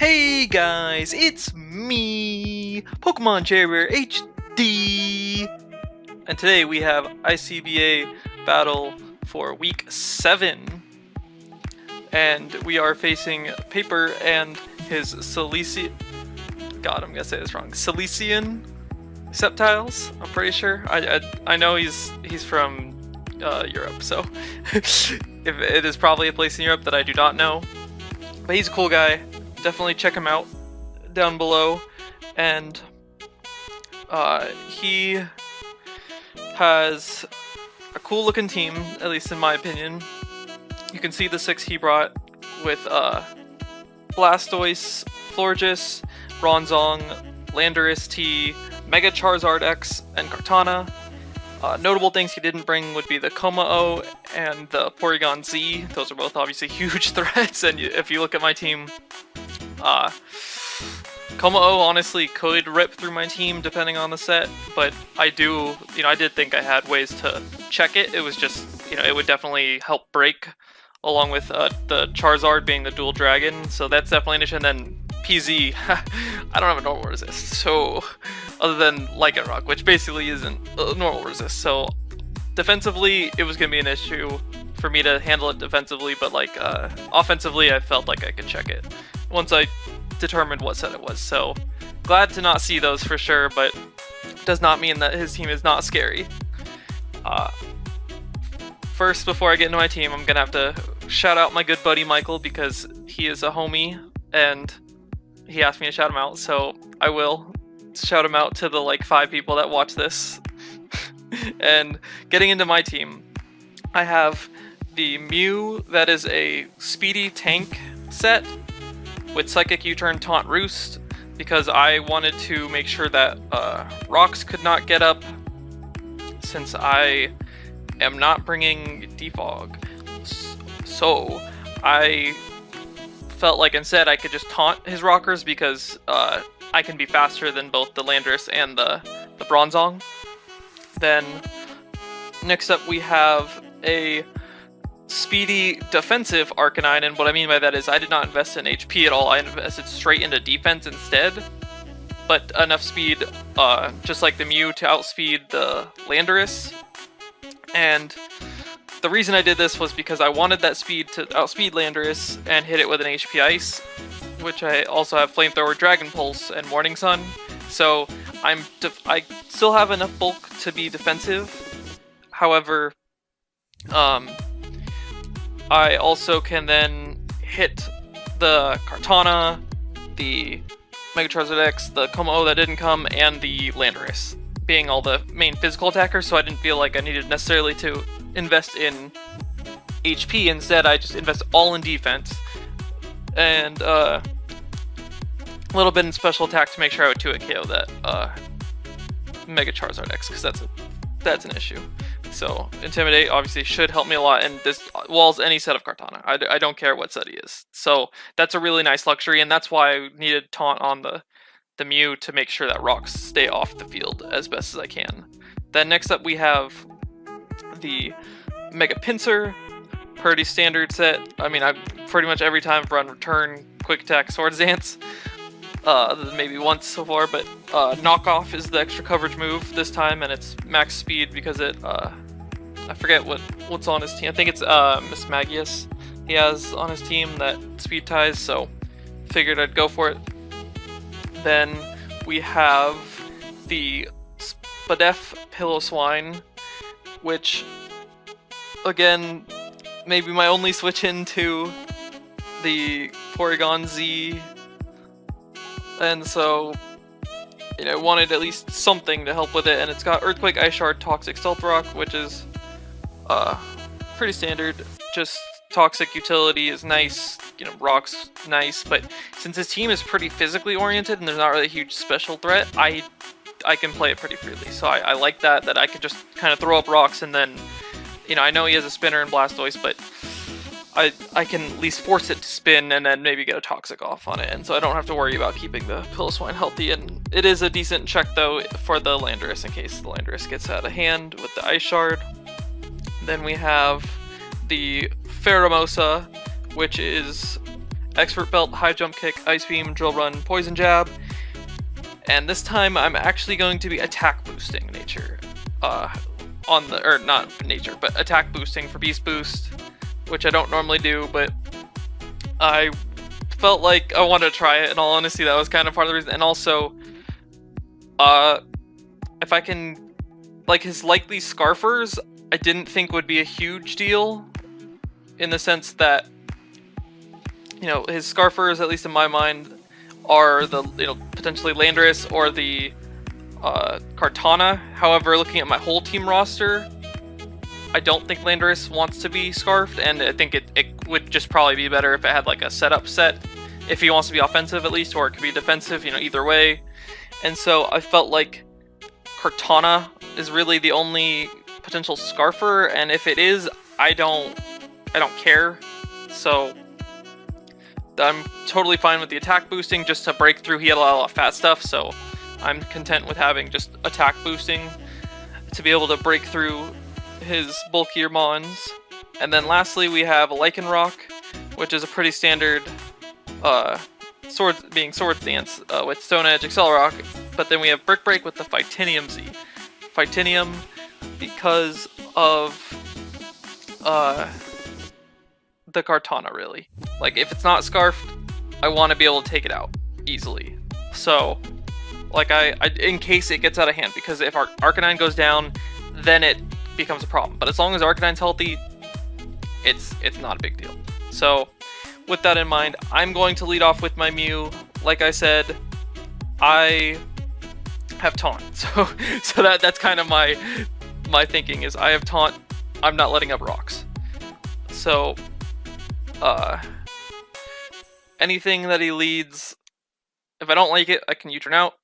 Hey guys, it's me, Pokemon Cherry HD, and today we have ICBA battle for week 7, and we are facing Paper and his Silesian. God, I'm gonna say this wrong. Silesian Sceptiles. I'm pretty sure. I know he's from Europe, so if it is probably a place in Europe that I do not know, but he's a cool guy. Definitely check him out down below, and he has a cool looking team, at least in my opinion. You can see the 6 he brought with Blastoise, Florges, Bronzong, Landorus T, Mega Charizard X, and Kartana. Notable things he didn't bring would be the Kommo-o and the Porygon Z. Those are both obviously huge threats, and if you look at my team, Kommo-o honestly could rip through my team depending on the set, but I did think I had ways to check it. It was just, it would definitely help break, along with the Charizard being the dual dragon, so that's definitely an issue. And then PZ, I don't have a normal resist, so other than Lycan Rock, which basically isn't a normal resist, so defensively it was going to be an issue for me to handle it defensively, but offensively I felt like I could check it once I determined what set it was. So glad to not see those for sure, but does not mean that his team is not scary. First, before I get into my team, I'm gonna have to shout out my good buddy Michael, because he is a homie and he asked me to shout him out, so I will shout him out to the 5 people that watch this. And getting into my team, I have the Mew that is a speedy tank set with Psychic U-Turn, Taunt, Roost, because I wanted to make sure that rocks could not get up, since I am not bringing Defog. So I felt like instead I could just taunt his rockers, because I can be faster than both the Landorus and the Bronzong. Then next up we have a speedy defensive Arcanine, and what I mean by that is I did not invest in HP at all. I invested straight into defense instead, but enough speed, just like the Mew, to outspeed the Landorus. And the reason I did this was because I wanted that speed to outspeed Landorus and hit it with an HP Ice, which I also have Flamethrower, Dragon Pulse, and Morning Sun. So I still have enough bulk to be defensive. However, I also can then hit the Kartana, the Mega Charizard X, the Kommo-o that didn't come, and the Landorus, being all the main physical attackers, so I didn't feel like I needed necessarily to invest in HP. Instead, I just invest all in defense, and a little bit in special attack to make sure I would 2-hit KO that Mega Charizard X, because that's an issue. So Intimidate obviously should help me a lot, and this walls any set of Kartana. I don't care what set he is. So that's a really nice luxury, and that's why I needed Taunt on the Mew to make sure that rocks stay off the field as best as I can. Then next up we have the Mega Pinsir, pretty standard set. I mean, I've pretty much every time I've run Return, Quick Attack, Swords Dance, maybe once so far, but Knockoff is the extra coverage move this time, and it's max speed because it, I forget what's on his team. I think it's Miss Magius he has on his team that speed ties, so figured I'd go for it. Then we have the Spadef Piloswine, which, again, maybe my only switch into the Porygon Z, and so wanted at least something to help with it. And it's got Earthquake, Ice Shard, Toxic, Stealth Rock, which is pretty standard. Just toxic utility is nice, rock's nice, but since his team is pretty physically oriented and there's not really a huge special threat, I can play it pretty freely. So I like that I could just kind of throw up rocks, and then I know he has a spinner and Blastoise, but I can at least force it to spin and then maybe get a Toxic off on it, and so I don't have to worry about keeping the Piloswine healthy. And it is a decent check though for the Landorus in case the Landorus gets out of hand with the Ice Shard. Then we have the Pheromosa, which is Expert Belt, High Jump Kick, Ice Beam, Drill Run, Poison Jab. And this time I'm actually going to be attack boosting nature. Not nature, but attack boosting for Beast Boost, which I don't normally do, but I felt like I wanted to try it. In all honesty, that was kind of part of the reason. And also, if I can, like, his likely Scarfers, I didn't think would be a huge deal, in the sense that, you know, his Scarfers, at least in my mind, are the, you know, potentially Landorus or the Kartana. However, looking at my whole team roster, I don't think Landorus wants to be Scarfed, and I think it would just probably be better if it had like a setup set, if he wants to be offensive at least, or it could be defensive, you know, either way. And so I felt like Kartana is really the only potential Scarfer, and if it is, I don't care. So I'm totally fine with the attack boosting just to break through. He had a lot of fat stuff, so I'm content with having just attack boosting to be able to break through his bulkier mons. And then lastly, we have a Lycanroc, which is a pretty standard sword stance with Stone Edge, Accelerock. But then we have Brick Break with the Phytinium Z. Phytinium because of the Kartana, really. Like, if it's not Scarfed, I want to be able to take it out easily. So, like, in case it gets out of hand, because if our Arcanine goes down, then it becomes a problem. But as long as Arcanine's healthy, it's not a big deal. So, with that in mind, I'm going to lead off with my Mew. Like I said, I have Taunt. So that's kind of my thinking is I have Taunt. I'm not letting up rocks. So, anything that he leads, if I don't like it, I can U-turn out.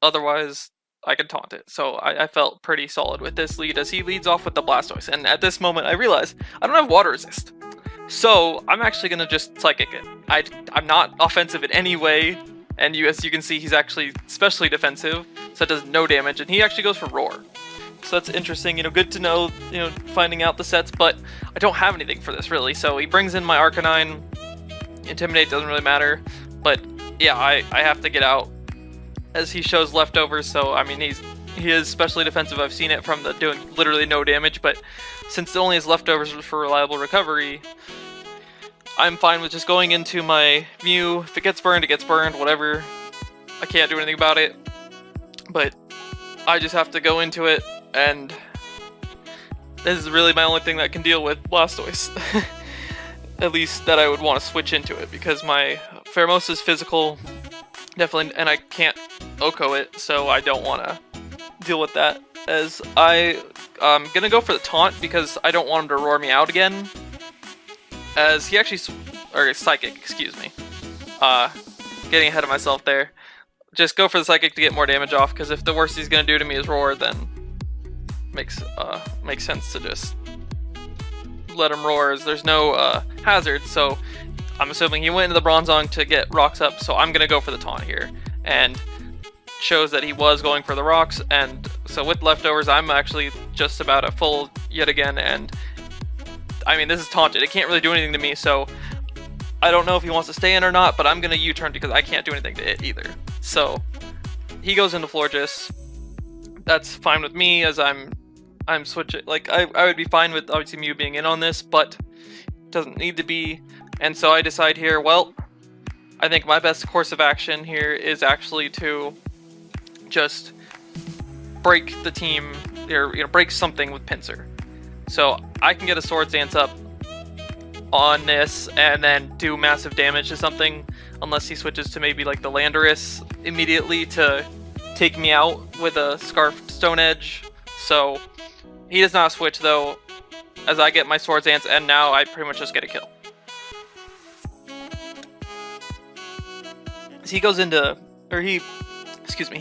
Otherwise, I can taunt it. So I felt pretty solid with this lead as he leads off with the Blastoise. And at this moment, I realize I don't have Water Resist. So I'm actually going to just Psychic it. I'm not offensive in any way. And as you can see, he's actually especially defensive. So it does no damage. And he actually goes for Roar. So that's interesting. You know, good to know, you know, finding out the sets. But I don't have anything for this, really. So he brings in my Arcanine. Intimidate doesn't really matter. But yeah, I have to get out as he shows leftovers. So I mean, he is specially defensive. I've seen it from the doing literally no damage, but since it only has leftovers for reliable recovery, I'm fine with just going into my Mew. If it gets burned, it gets burned, whatever. I can't do anything about it, but I just have to go into it, and this is really my only thing that can deal with Blastoise. At least that I would want to switch into it, because my Pheromosa's physical, definitely, and I can't Oko it, so I don't want to deal with that. As I'm gonna go for the Taunt because I don't want him to roar me out again. As he actually, or Psychic, excuse me. Getting ahead of myself there. Just go for the Psychic to get more damage off, because if the worst he's gonna do to me is roar, then makes sense to just let him roar, as there's no hazard. So I'm assuming he went into the Bronzong to get rocks up, so I'm gonna go for the Taunt here. And shows that he was going for the rocks, and so with leftovers, I'm actually just about at full yet again, and I mean, this is taunted. It can't really do anything to me, so I don't know if he wants to stay in or not, but I'm gonna U-turn because I can't do anything to it either. So he goes into Florges. That's fine with me, as I'm switching. Like, I would be fine with obviously Mew being in on this, but it doesn't need to be. And so I decide here, well, I think my best course of action here is actually to just break the team, or, you know, break something with Pinsir. So I can get a Swords Dance up on this and then do massive damage to something, unless he switches to maybe like the Landorus immediately to take me out with a Scarfed Stone Edge. So he does not switch though, as I get my Swords Dance, and now I pretty much just get a kill. So he goes into, or he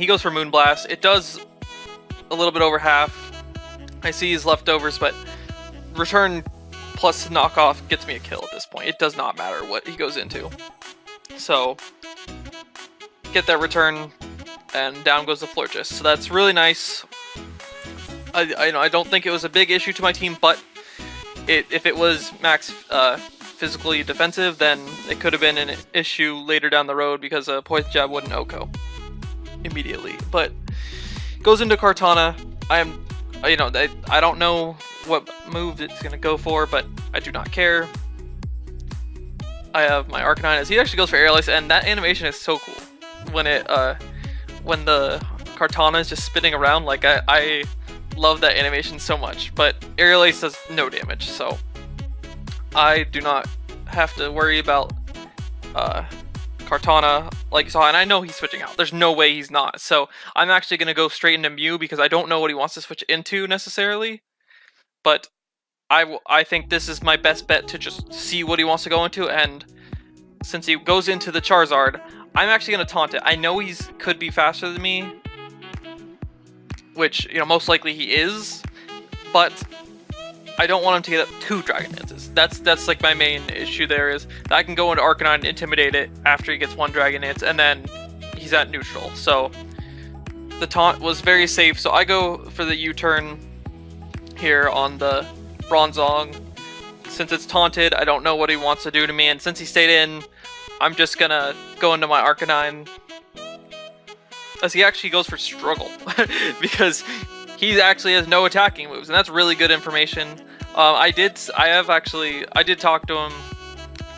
goes for Moonblast. It does a little bit over half. I see his leftovers, but return plus knockoff gets me a kill at this point. It does not matter what he goes into. So get that return, and down goes the Florges. So that's really nice. I don't think it was a big issue to my team, but if it was max physically defensive, then it could have been an issue later down the road because a Poison Jab wouldn't OHKO immediately. But goes into Kartana. I don't know what move it's gonna go for, but I do not care. I have my Arcanine as he actually goes for Aerial Ace, and that animation is so cool when when the Kartana is just spinning around. Like I love that animation so much. But Aerial Ace does no damage, so I do not have to worry about Kartana like you saw, and I know he's switching out. There's no way he's not. So I'm actually going to go straight into Mew because I don't know what he wants to switch into necessarily. But I think this is my best bet to just see what he wants to go into, and since he goes into the Charizard, I'm actually going to taunt it. I know he's could be faster than me, which, most likely he is, but I don't want him to get up 2 Dragon Dances. That's like my main issue there, is that I can go into Arcanine and intimidate it after he gets 1 Dragon Dance, and then he's at neutral. So the taunt was very safe, so I go for the U-turn here on the Bronzong. Since it's taunted, I don't know what he wants to do to me, and since he stayed in, I'm just gonna go into my Arcanine, as he actually goes for Struggle, because he actually has no attacking moves, and that's really good information. I did talk to him.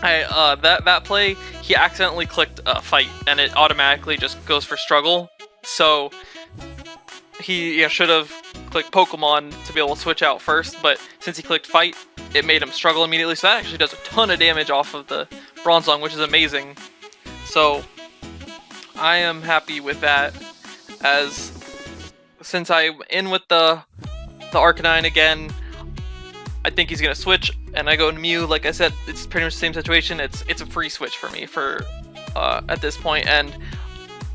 That play, he accidentally clicked Fight, and it automatically just goes for Struggle. So he should have clicked Pokemon to be able to switch out first, but since he clicked Fight, it made him struggle immediately. So that actually does a ton of damage off of the Bronzong, which is amazing. So I am happy with that, as since I'm in with the Arcanine again, I think he's gonna switch, and I go to Mew. Like I said, it's pretty much the same situation. It's a free switch for me at this point, and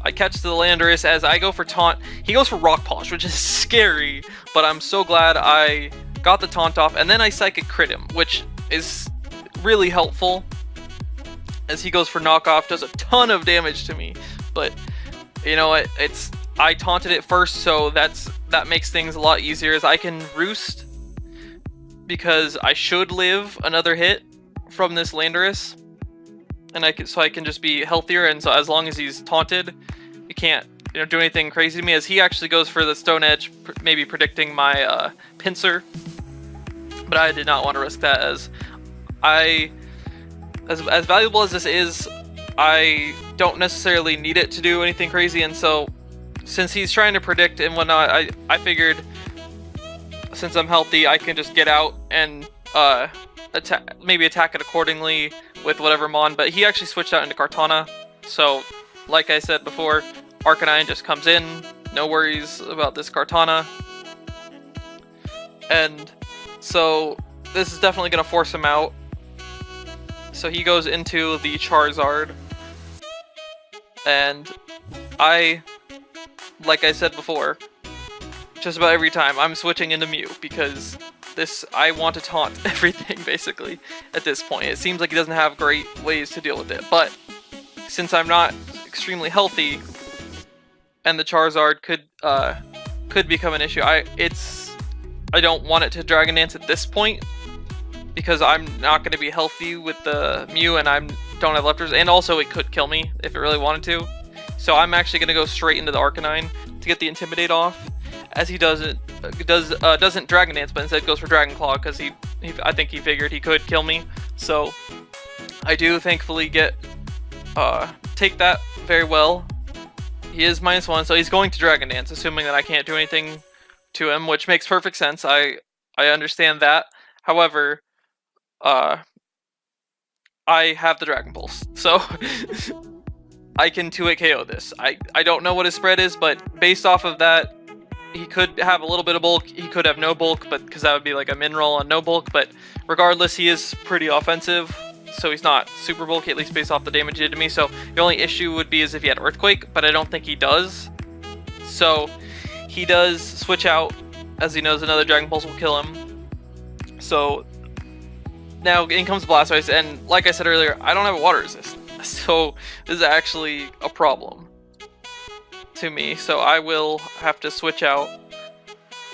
I catch the Landorus as I go for Taunt. He goes for Rock Polish, which is scary, but I'm so glad I got the Taunt off, and then I Psychic Crit him, which is really helpful, as he goes for Knockoff, does a ton of damage to me. But you know what? I taunted it first, so that makes things a lot easier, as I can Roost, because I should live another hit from this Landorus, and I can just be healthier. And so as long as he's taunted, he can't do anything crazy to me, as he actually goes for the Stone Edge, maybe predicting my Pinsir. But I did not want to risk that, as as valuable as this is, I don't necessarily need it to do anything crazy. And so since he's trying to predict and whatnot, I figured since I'm healthy, I can just get out and maybe attack it accordingly with whatever Mon. But he actually switched out into Kartana, so like I said before, Arcanine just comes in, no worries about this Kartana. And so this is definitely going to force him out. So he goes into the Charizard, and like I said before, just about every time I'm switching into Mew, because I want to taunt everything basically at this point. It seems like he doesn't have great ways to deal with it, but since I'm not extremely healthy, and the Charizard could become an issue, I don't want it to Dragon Dance at this point, because I'm not going to be healthy with the Mew, and I don't have Lefters, and also it could kill me if it really wanted to. So I'm actually going to go straight into the Arcanine to get the Intimidate off, as he doesn't Dragon Dance, but instead goes for Dragon Claw, because I think he figured he could kill me. So I do thankfully take that very well. He is -1, so he's going to Dragon Dance, assuming that I can't do anything to him, which makes perfect sense. I understand that. However, I have the Dragon Pulse, so I can 2-hit KO this. I don't know what his spread is, but based off of that, he could have a little bit of bulk, he could have no bulk, but because that would be like a Mineral on no bulk. But regardless, he is pretty offensive, so he's not super bulky, at least based off the damage he did to me. So the only issue would be is if he had Earthquake, but I don't think he does. So he does switch out, as he knows another Dragon Pulse will kill him. So now in comes Blastoise, and like I said earlier, I don't have a Water Resist, so this is actually a problem to me. So I will have to switch out,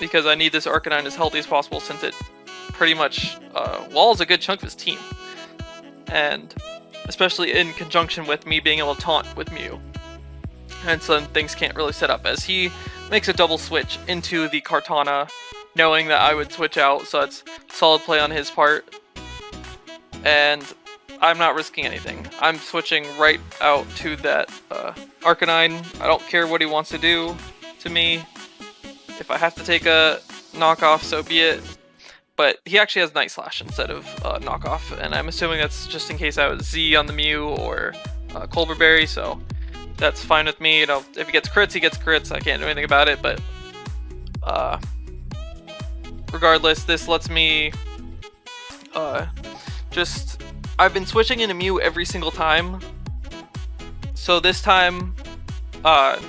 because I need this Arcanine as healthy as possible, since it pretty much walls a good chunk of his team. and especially in conjunction with me being able to taunt with Mew. And so then things can't really set up, as he makes a double switch into the Kartana, knowing that I would switch out, so it's solid play on his part. And I'm not risking anything. I'm switching right out to that Arcanine. I don't care what he wants to do to me. If I have to take a knockoff, so be it. But he actually has Night Slash instead of knockoff, and I'm assuming that's just in case I was Z on the Mew or Colbur Berry, so that's fine with me. You know, if he gets crits, he gets crits. I can't do anything about it, but regardless, this lets me I've been switching into Mew every single time. So this time, I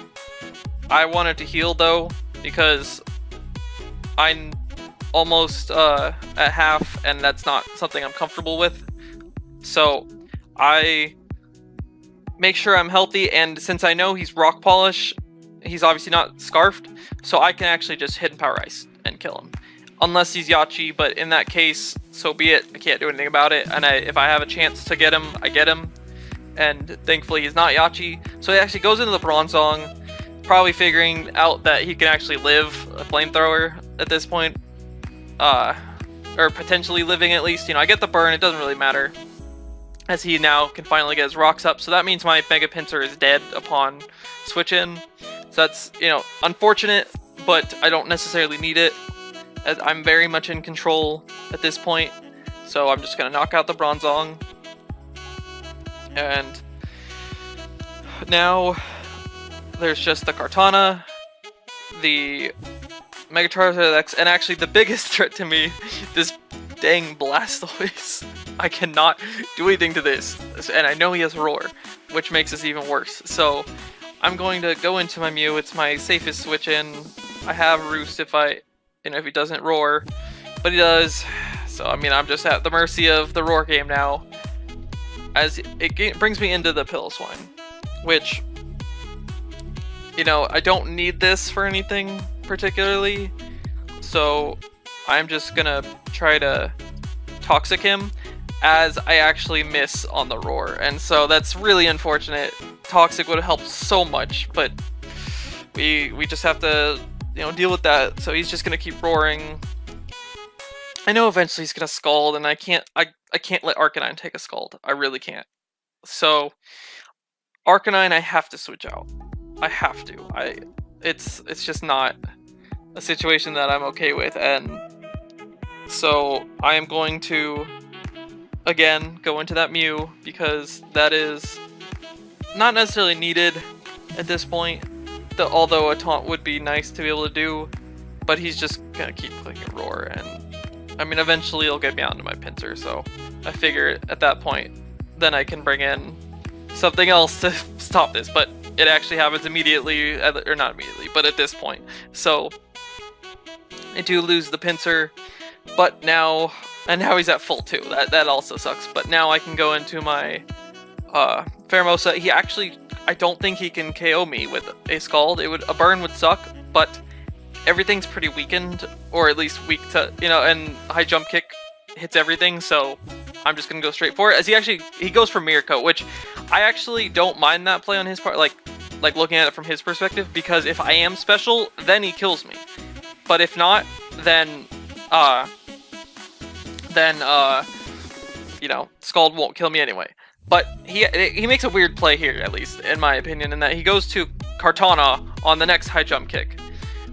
wanted to heal though, because I'm almost at half, and that's not something I'm comfortable with. So I make sure I'm healthy, and since I know he's Rock Polish, he's obviously not Scarfed, so I can actually just Hidden Power Ice and kill him. Unless he's Yachi, but in that case, so be it. I can't do anything about it, and if I have a chance to get him, I get him. And thankfully he's not Yachi, so he actually goes into the Bronzong, probably figuring out that he can actually live a Flamethrower at this point. Or potentially living at least. You know, I get the burn, it doesn't really matter, as he now can finally get his rocks up, so that means my Mega Pinsir is dead upon switch in. So that's, you know, unfortunate, but I don't necessarily need it, as I'm very much in control at this point. So I'm just gonna knock out the Bronzong. And now there's just the Kartana, the Mega Charizard X, and actually the biggest threat to me, this dang Blastoise. I cannot do anything to this, and I know he has Roar, which makes this even worse. So I'm going to go into my Mew. It's my safest switch in. I have Roost if if he doesn't Roar, but he does. So I mean, I'm just at the mercy of the Roar game now, as it brings me into the Piloswine, which, you know, I don't need this for anything particularly, so I'm just gonna try to Toxic him, as I actually miss on the Roar, and so that's really unfortunate. Toxic would have helped so much, but we just have to, you know, deal with that. So he's just gonna keep roaring. I know eventually he's gonna Scald, and I can't let Arcanine take a Scald. I really can't. So Arcanine, I have to switch out. I have to. It's just not a situation that I'm okay with, and so I am going to again go into that Mew, because that is not necessarily needed at this point. Although a taunt would be nice to be able to do, but he's just gonna keep clicking Roar, and I mean eventually he'll get me onto my Pinsir, so I figure at that point then I can bring in something else to stop this, but it actually happens immediately, or not immediately, but at this point. So I do lose the Pinsir, but now he's at full too. That also sucks. But now I can go into my Pheromosa. He actually, I don't think he can KO me with a Scald. A burn would suck, but everything's pretty weakened, or at least weak to, you know, and high jump kick hits everything, so I'm just gonna go straight for it. As he goes for Mirror Coat, which I actually don't mind that play on his part, like looking at it from his perspective, because if I am special, then he kills me. But if not, then you know, Scald won't kill me anyway. But he makes a weird play here, at least in my opinion, in that he goes to Kartana on the next high jump kick,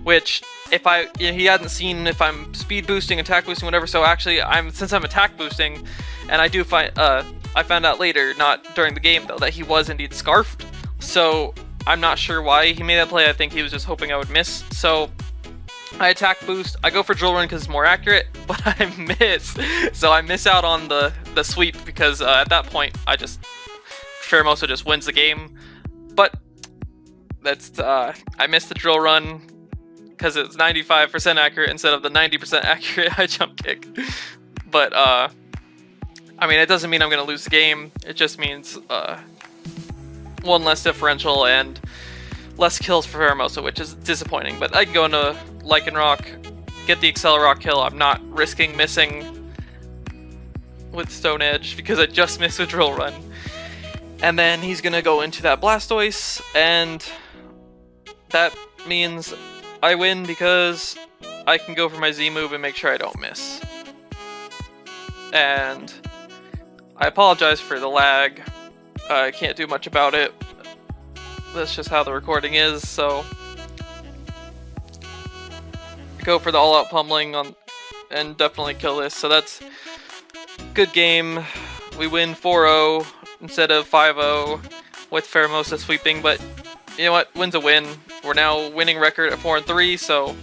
which he hadn't seen if I'm speed boosting, attack boosting, whatever. So actually, since I'm attack boosting, and I found out later, not during the game though, that he was indeed Scarfed. So I'm not sure why he made that play. I think he was just hoping I would miss. So I attack boost. I go for Drill Run because it's more accurate, but I miss. So I miss out on the sweep, because at that point Pheromosa just wins the game. But that's I missed the Drill Run because it's 95% accurate instead of the 90% accurate high jump kick. But I mean, it doesn't mean I'm gonna lose the game. It just means one less differential and less kills for Pheromosa, which is disappointing. But I can go into Lycanroc, get the Accelerock kill. I'm not risking missing. with Stone Edge because I just missed with Drill Run. And then he's gonna go into that Blastoise, and that means I win because I can go for my Z move and make sure I don't miss. And I apologize for the lag. I can't do much about it. That's just how the recording is, so go for the all-out pummeling on and definitely kill this. So that's good game. We win 4-0 instead of 5-0 with Pheromosa sweeping, but you know what? Win's a win. We're now winning record at 4-3, so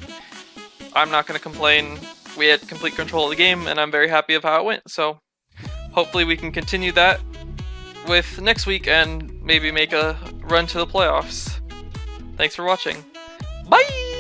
I'm not going to complain. We had complete control of the game, and I'm very happy of how it went. So hopefully we can continue that with next week and maybe make a run to the playoffs. Thanks for watching. Bye!